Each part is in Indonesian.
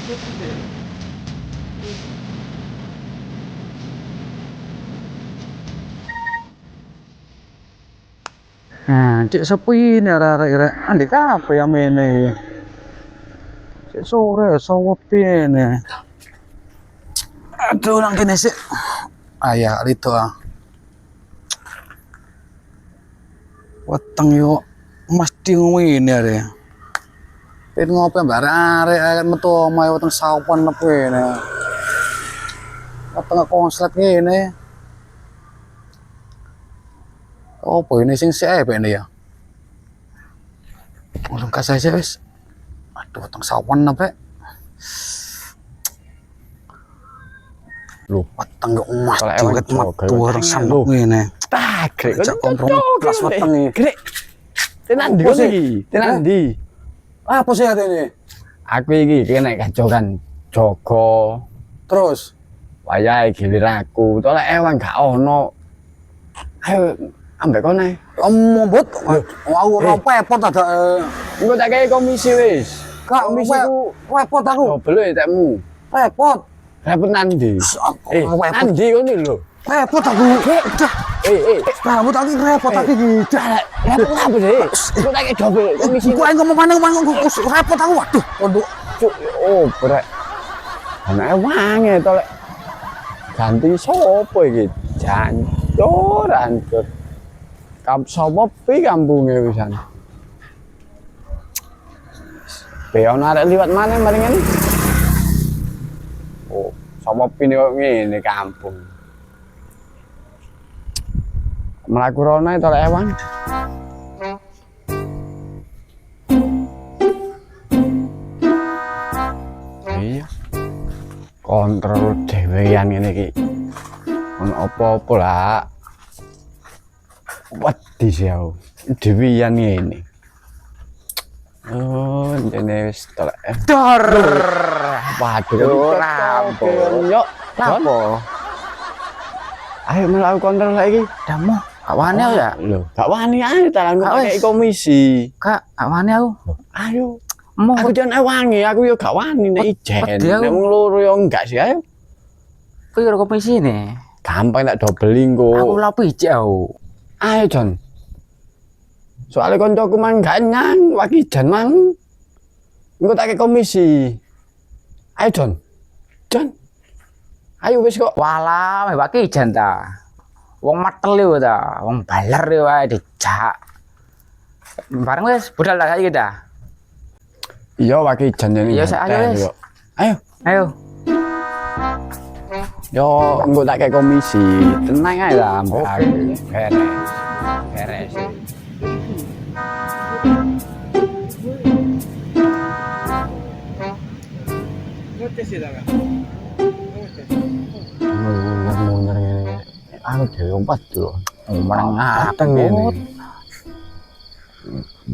Nah, cek sepi ini arek-arek. Andi kape ya mene. Cek sore sepi ini. Aduh, nang kene sih. Ayah itu ah. Weteng yo mesti ngene arek. Pin ngopi mbak arek metu omahe weteng sawan apa ini. Weteng konslet ngene. Apa ini sing sik ini ya? Urung kasih aja wis. Aduh, weteng sawan apa? Lu weteng yo emas diwet metu orang sanduk ngene. Tak, cak kompromi kelas weteng iki. Grek. Tenan ndi kok iki? Tenan ndi? Apa sih ini? Aku iki nek kajokan jaga. Terus Wayahe gilir aku, to lek ewan gak ono. Ayo ambek kene. Mbut, aku ora pepot ada. Engko tak kei komisi wis. Kak, komisiku repot aku. Dobel ya tekmu. Repot. Repot nanti. Nanti ngono lho. Repot aku. Udah. Rambut aku repot aku gitu. Repot apa sih? Engko tak kei dobel komisi. Gua ngomong mana repot aku. Waduh, pondok. Oh, brek. Anake wangi to lek ganti sopo iki? Jancur, hancur. Sapa pi kampunge wisan. Be ono arek liwat maneh mari ngene. Oh, sapa pi kok ngene kampung. Mlaku rono to lek ewan. Iya. Kontrol dhewean ngene iki. Ono apa-apa lah. Wedi sih aku. Dhewean ngene. Oh, jane wis tolek. Dor. Waduh, rampung. Yo, apa? Ayo melakukan kontrol lagi. Damu, gak wani aku ya? Lho, gak wani ae talang kayak komisi. Kak, gak wani aku. Ayo. Aku jangan wangi, aku yo gak wani nek ijen. Nek wong loro yo enggak sih ayo. Kuwi karo komisi ne. Gampang tak dobeling kok. Aku lapi jauh. Ayo Jon. Soale koncoku mang gak nyang, wakijan mang. Engko tak ke komisi. Ayo Jon. Jon. Ayo wis kok. Walah, wakijan ta. Wong matel yo ta, wong baler yo wae dijak. Bareng wis budal ta saiki ta. Iya wakijan ini. Iya ayo wis. Ayo. Ayo. Yo, engko tak ke komisi. Tenang ae lah ambek aku. Beres. Beres. Mundur ngene. Aku dhewe umpat lho. Meneng Ateng ngene.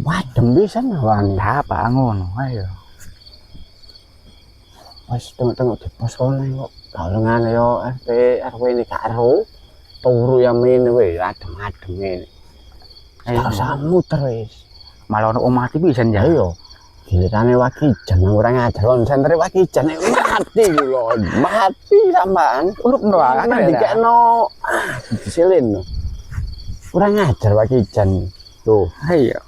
Wadem pisan wani. Apa ngono ayo. Wis tengok-tengok di pos kono kok. Galengane yo RT RW ini gak ero. Turu ya mene wis adem-adem ngene. Ayo usah muter wis. Malah ono omah iki pisan ya yo. Gilirane wakijan ora ngajar kon sentere wakijan nek mati lho. Mati sampean. Urip no Kan dikekno disilin. Ora ngajar wakijan. Tuh. Ayo.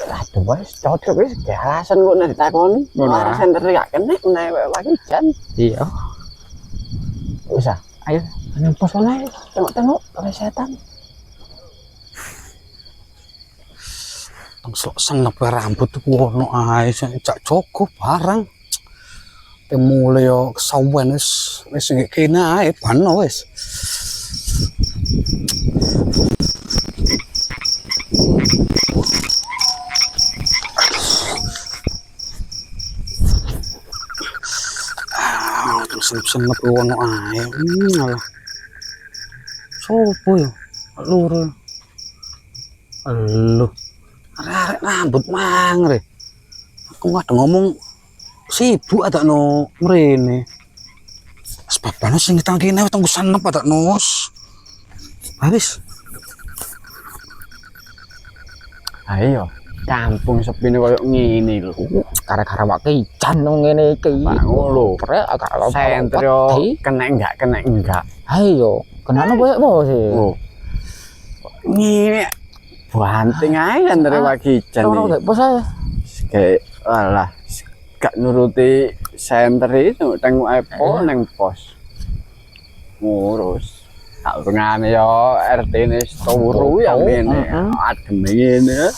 Aduh wis cocok wis ge alasan kok nek ditakoni. Ora sentere gak kenek nek wakijan. Iya. Wis ah. Ayo. Nang pos ae tengok-tengok oleh setan. Langsung senep rambut wono ae cak Joko barang. Temule yo kesawen wis kene ae bano wis. Senep wono ae. Alah. Sopo yo? Loro. Lho. Arek rambut mangre. Aku ngadeng ngomong sibuk ada no mrene. Sebabane sing tang kene weteng senep ada nos. Habis. Ayo. kampung sepine koyo ngene lho. Gara-gara wak kijan ngene iki. Pak ngono. Prek agak Sentro kena enggak. Ayo, kenapa koyo apa sih? Oh. Ngene banting ae andre wakijan Ora iki. gak bos ae. Kayak alah gak nuruti senter itu tengok Apple nang pos. Ngurus. Tak pengane yo RT ne turu ya ngene. Adem ngene.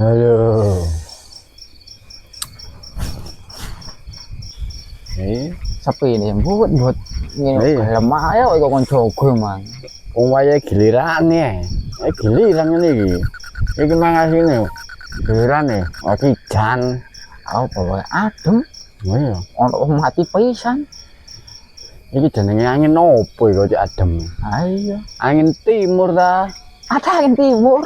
Halo. Sepi ini buat ngene gelem ae kok kon jogo man. Wong wayahe giliran ya. Giliran ngene iki. Iki mangasine. Giliran ya, wakijan. Apa wae adem. Oh iya. Ono mati pisan. Iki jenenge angin opo iki kok adem. Ayo. Angin timur ta. Ada angin timur.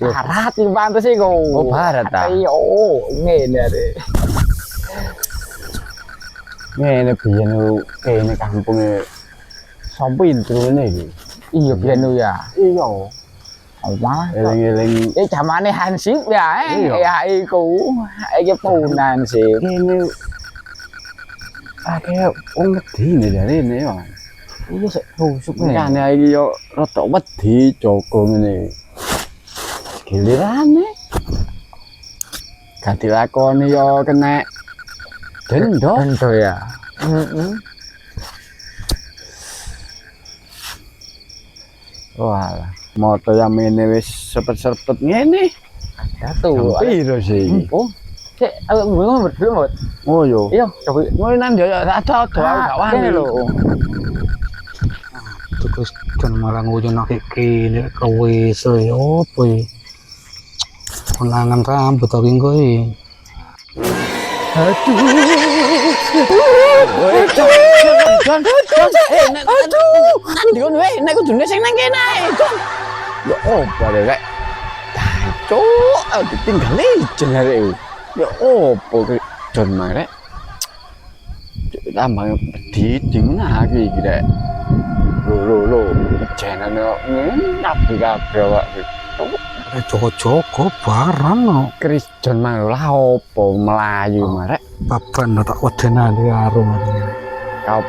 Barat iki pantes iki kok. Oh barat ta. Ayo, ngene are. Ngene biyen kene kampunge sapa introne iki. Iya biyen ya. Iya. Omah. Eling-eling Zamane Hansip ya. Iya. Ya iku. Iki punan sih. kene akeh wong medine jarene yo. Iya sik busuk nih. Kane iki yo rada wedi Joko ngene. Gilirane. Gak dilakoni yo kena denda. Ento ya. Heeh. Walah, moto yang ini wis sepet-sepet ngene. Datu. Piro sih? Oh. Sik ngomong berdua, Mut. Oh yo. Iya, coba. Ngono nang yo ada aku gak wani lho. Terus kan malah ngujonake kene kewis yo opo iki. Konangan rambut aku engko iki. Nanti kon wae nek kudune sing nang kene ae, Jon. Ya opo rek. Cuk, ditinggal ijen arek. Ya opo ki Jon marek. Tambah pediding lagi iki rek. Lho, jenenge ngene kabeh awak. Joko-joko barang no. Kris Jon mang lah opo melayu marek. Papan tak wedenane karo Kau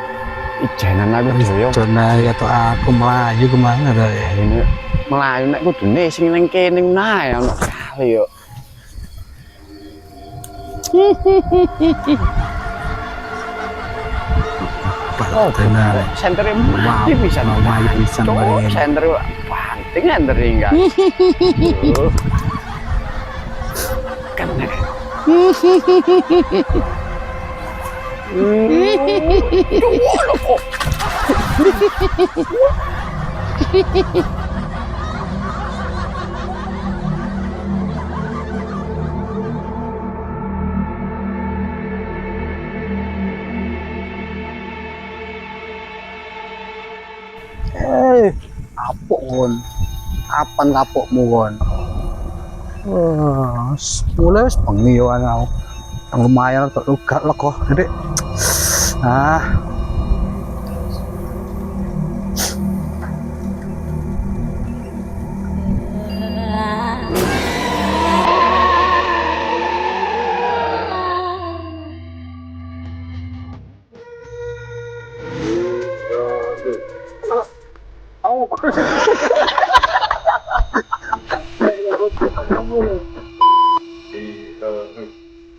ijenan aku dhewe. Jona atau aku melayu kemana ta ya. Ini melayu nek kudune sing nang kene nae ono kali yo. Oh, benar. Sentere mati pisan. Melayu pisan bareng ini. Sentere banting sentere enggak. Kena. Kapok kon. Kapan kapokmu kon? Mulai wis bengi yo aku. Lumayan tok lugat lego, Dik.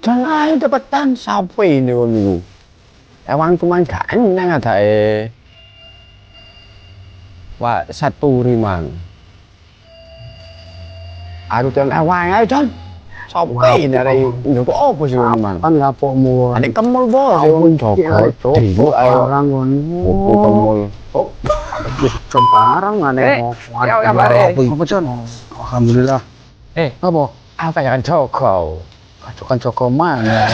Jangan cepetan sampai ini niku. Ewang cuman gak nang adake. Wah, satu rimang. Aku ten ewang ae, Jon. Sampai ini arek niku opo sih man? Kapan kapokmu? Adik kemul bos, wong Joko. Dibu Orang kon. buku kemul. Sembarang aneh. Ya bare. Apa Jon? Alhamdulillah. Apa? Apa yang Joko? Kacokan Joko mana?